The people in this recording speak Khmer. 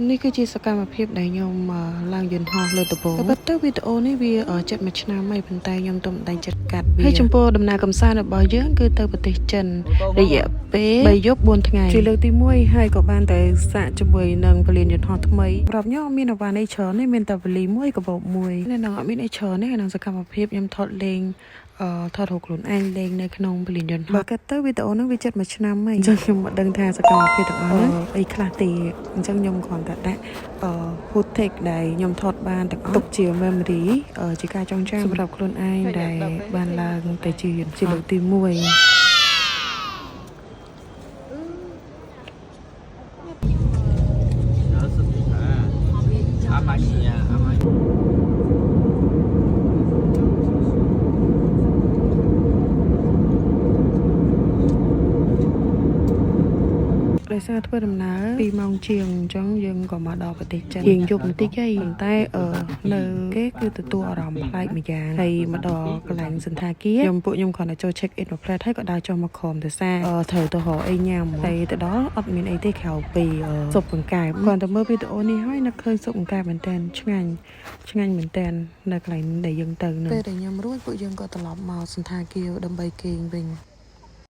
នេះគឺជាសកម្មភាពដែលខ្ញុំឡើងយន្តហោះលើដំបូងប៉ុន្តែវីដេអូនេះវាចិត្តមួយឆ្នាំហើយប៉ុន្តែខ្ញុំទៅមិនដេញចិត្តកាត់វាហើយចំពោះដំណើរកំសាន្តរបស់យើងគឺទៅប្រទេសចិនរយៈពេល3យប់4ថ្ងៃជាលើកទី1ហើយក៏បានទៅសាកជាមួយនឹងពលានយន្តហោះថ្មីប្រាប់ខ្ញុំមានអវ៉ាន់អីច្រើននេះមានតែវលីមួយកាបូបមួយនៅនឹងអត់មានអីច្រើនទេក្នុងសកម្មភាពខ្ញុំថតលេងថតរូបខ្លួនឯងលេងនៅក្នុងពលានយន្តហោះបើគិតទៅវីដេអូហ្នឹងវាចិត្តមួយឆ្នាំហើយអញ្ចឹងខ្ញុំមិនដឹងថាសកម្មភាពទាំងអស់ហ្នឹងអីខ្លះទេអញ្ចឹងខ្ញុំគ្រាន់តែដាក់footage ដែលខ្ញុំថតបានទាំងអស់ទុកជា memory ជាការចងចាំសម្រាប់ខ្លួនឯងដែលបានឡើងទៅជាលើកទី1ដោយសារធ្វើដំណើរ2ម៉ោងជាងអញ្ចឹងយើងក៏មកដល់ប្រទេសចិនយើងយប់បន្តិចហើយប៉ុន្តែនៅគេគឺទទួលអារម្មណ៍ប្លែកម្យ៉ាងហើយមកដល់កន្លែងសន្តាគារពួកខ្ញុំគ្រាន់តែចូល check in មួយផ្លែតហើយក៏ដើរចុះមកក្រោមទៅសារត្រូវទៅរកអីញ៉ាំហើយទៅដល់អត់មានអីទេក្រៅពីស៊ុបបង្កែបគ្រាន់តែមើលវីដេអូនេះហើយនឹកឃើញស៊ុបបង្កែបមែនតើឆ្ងាញ់មែនតើនៅកន្លែងដែលយើងទៅនោះពេលដែលខ្ញុំរួចពួកយើងក៏ត្រឡប់មកសន្តាគារដើម្បីគេងវិញ